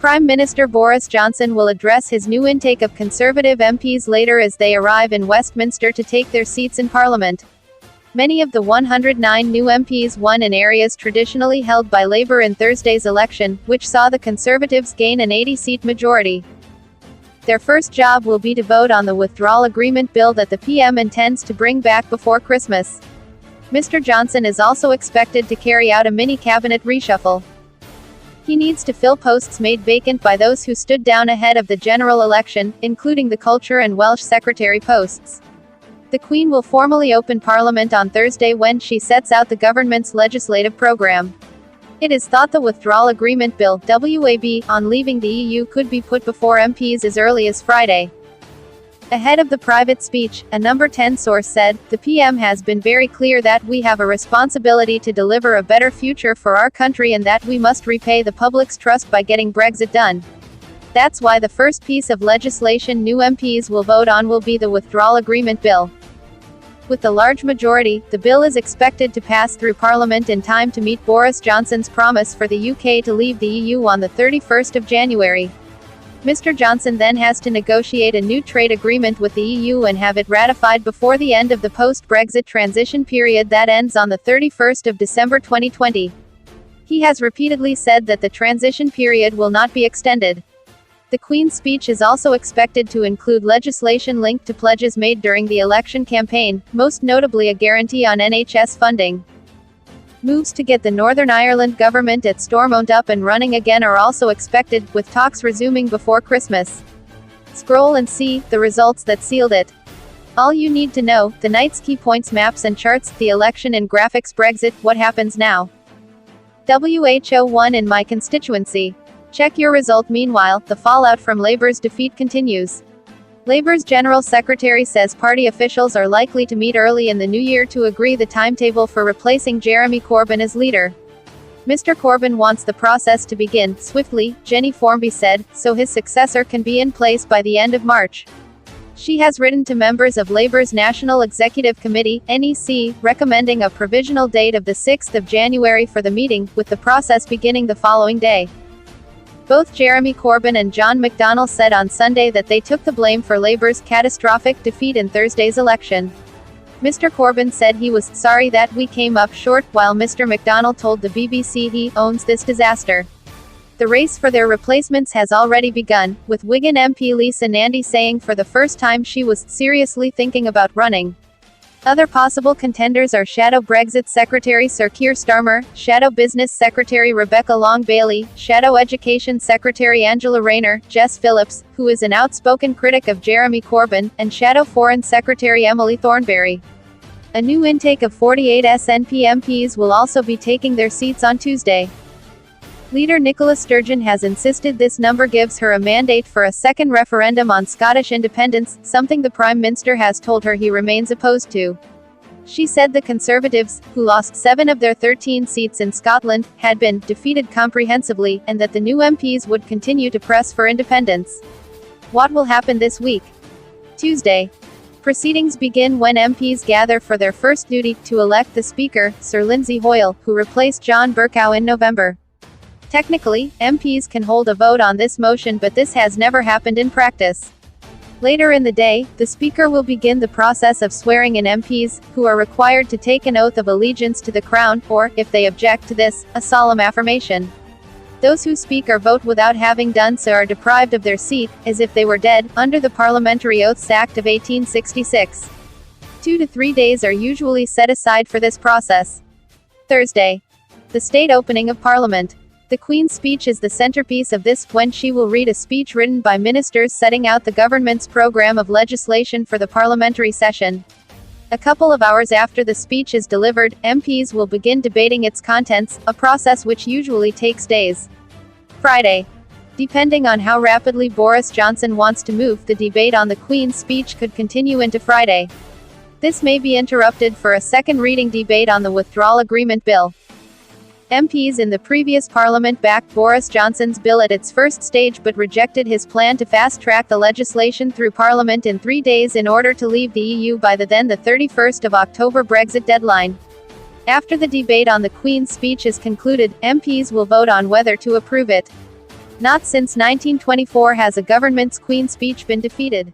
Prime Minister Boris Johnson will address his new intake of Conservative MPs later as they arrive in Westminster to take their seats in Parliament. Many of the 109 new MPs won in areas traditionally held by Labour in Thursday's election, which saw the Conservatives gain an 80-seat majority. Their first job will be to vote on the Withdrawal Agreement Bill that the PM intends to bring back before Christmas. Mr. Johnson is also expected to carry out a mini-cabinet reshuffle. He needs to fill posts made vacant by those who stood down ahead of the general election, including the Culture and Welsh Secretary posts. The Queen will formally open Parliament on Thursday when she sets out the government's legislative programme. It is thought the Withdrawal Agreement Bill, WAB, on leaving the EU could be put before MPs as early as Friday. Ahead of the private speech, a Number 10 source said, "The PM has been very clear that we have a responsibility to deliver a better future for our country and that we must repay the public's trust by getting Brexit done. That's why the first piece of legislation new MPs will vote on will be the Withdrawal Agreement Bill." With the large majority, the bill is expected to pass through Parliament in time to meet Boris Johnson's promise for the UK to leave the EU on the 31st of January. Mr. Johnson then has to negotiate a new trade agreement with the EU and have it ratified before the end of the post-Brexit transition period that ends on the 31st of December 2020. He has repeatedly said that the transition period will not be extended. The Queen's speech is also expected to include legislation linked to pledges made during the election campaign, most notably a guarantee on NHS funding. Moves to get the Northern Ireland government at Stormont up and running again are also expected, with talks resuming before Christmas. Scroll and see the results that sealed it. All you need to know: the night's key points, maps and charts, the election and graphics, Brexit, what happens now? WHO won in my constituency. Check your result. Meanwhile, the fallout from Labour's defeat continues. Labour's General Secretary says party officials are likely to meet early in the new year to agree the timetable for replacing Jeremy Corbyn as leader. Mr. Corbyn wants the process to begin swiftly, Jenny Formby said, so his successor can be in place by the end of March. She has written to members of Labour's National Executive Committee, NEC, recommending a provisional date of the 6th of January for the meeting, with the process beginning the following day. Both Jeremy Corbyn and John McDonnell said on Sunday that they took the blame for Labour's catastrophic defeat in Thursday's election. Mr. Corbyn said he was sorry that we came up short, while Mr. McDonnell told the BBC he owns this disaster. The race for their replacements has already begun, with Wigan MP Lisa Nandy saying for the first time she was seriously thinking about running. Other possible contenders are Shadow Brexit Secretary Sir Keir Starmer, Shadow Business Secretary Rebecca Long-Bailey, Shadow Education Secretary Angela Rayner, Jess Phillips, who is an outspoken critic of Jeremy Corbyn, and Shadow Foreign Secretary Emily Thornberry. A new intake of 48 SNP MPs will also be taking their seats on Tuesday. Leader Nicola Sturgeon has insisted this number gives her a mandate for a second referendum on Scottish independence, something the Prime Minister has told her he remains opposed to. She said the Conservatives, who lost 7 of their 13 seats in Scotland, had been defeated comprehensively, and that the new MPs would continue to press for independence. What will happen this week? Tuesday. Proceedings begin when MPs gather for their first duty, to elect the Speaker, Sir Lindsay Hoyle, who replaced John Bercow in November. Technically, MPs can hold a vote on this motion, but this has never happened in practice. Later in the day, the Speaker will begin the process of swearing in MPs, who are required to take an oath of allegiance to the Crown, or, if they object to this, a solemn affirmation. Those who speak or vote without having done so are deprived of their seat, as if they were dead, under the Parliamentary Oaths Act of 1866. 2 to 3 days are usually set aside for this process. Thursday. The state opening of Parliament. The Queen's speech is the centerpiece of this, when she will read a speech written by ministers setting out the government's programme of legislation for the parliamentary session. A couple of hours after the speech is delivered, MPs will begin debating its contents, a process which usually takes days. Friday. Depending on how rapidly Boris Johnson wants to move, the debate on the Queen's speech could continue into Friday. This may be interrupted for a second reading debate on the Withdrawal Agreement Bill. MPs in the previous Parliament backed Boris Johnson's bill at its first stage but rejected his plan to fast-track the legislation through Parliament in 3 days in order to leave the EU by the 31st of October Brexit deadline. After the debate on the Queen's speech is concluded, MPs will vote on whether to approve it. Not since 1924 has a government's Queen's speech been defeated.